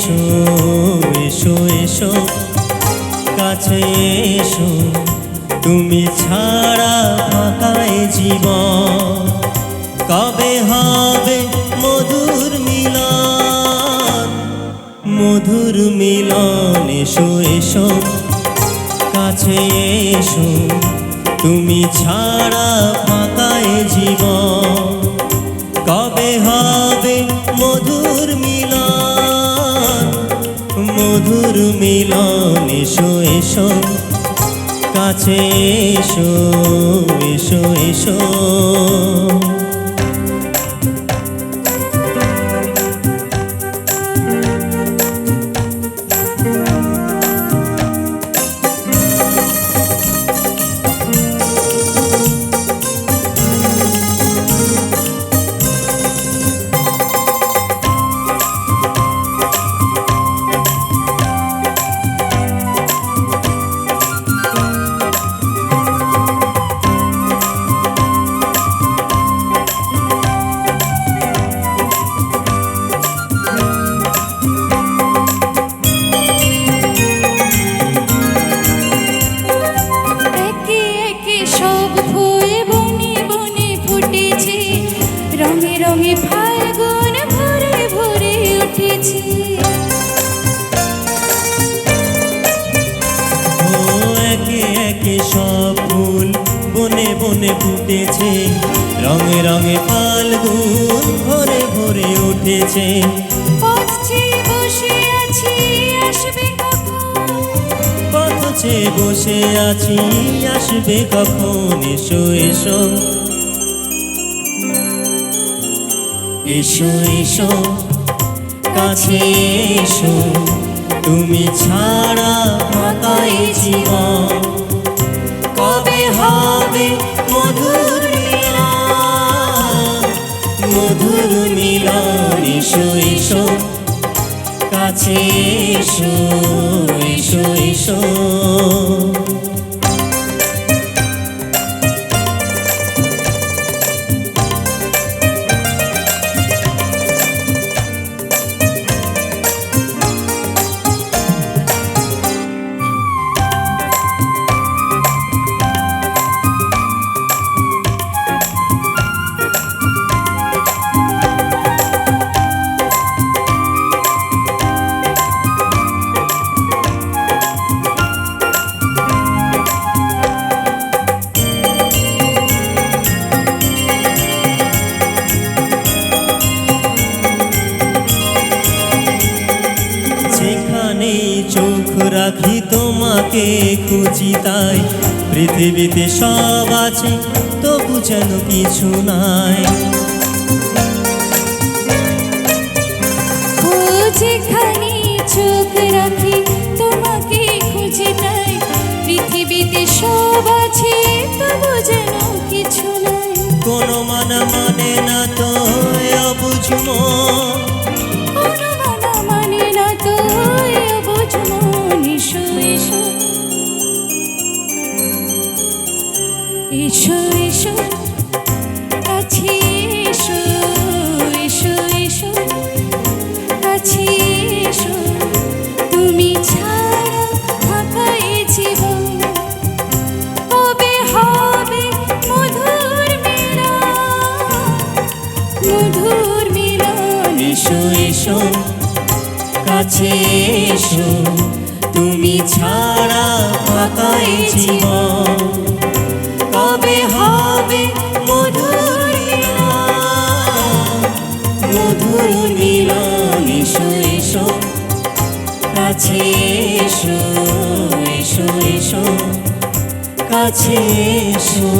এসো এসো এসো কাছে এসো, তুমি ছাড়া ফাঁকায় জীবন। কবে হবে মধুর মিলন, মধুর মিলন। এসো এসো কাছে এসো, তুমি ছাড়া ফাঁকায় জীবন। কবে হবে মধুর মিলন, মধুর মিলন। এসো এসো কাছে এসো এসো এসো। রঙে ফাল্গুন ভরে ভরে উঠেছে। ও একে একে সব ফুল বনে বনে ফুটেছে, রঙে রঙে ফাল্গুন ভরে ভরে উঠেছে। পথ চেয়ে বসে আছি আসবে কখন, পথ চেয়ে বসে আছি আসবে কখন। এসো এসো এসো এসো কাছে এসো, তুমি ছাড়া ফাঁকায় জীবন। কবে হবে মধুর মিলন, মধুর মিলন। এসো এসো কাছে এসো এসো এসো। চোখ রাখি তোমাকে খুঁজি, তাই পৃথিবীতে সব আছে তবু যেন কিছু নাই। যেখানে চোখ রাখি তোমাকে খুঁজি, তাই পৃথিবীতে সব আছে তবু যেন কিছু নাই। কোনো মানে না তো অবুঝ মন, মানে না তো অবুঝ মন। এসো এসো এসো এসো কাছে এসো এসো এসো কাছে এসো, তুমি ছাড়া ফাঁকায় জীবন। কবে হবে মধুর মিলন, মধুর মিলন। এসো এসো কাছে এসো, তুমি ছাড়া ফাঁকায় জীবন। কবে হবে মধুর মিলন, মধুর মিলন। এসো এসো কাছে এসো এসো এসো কাছে এসো।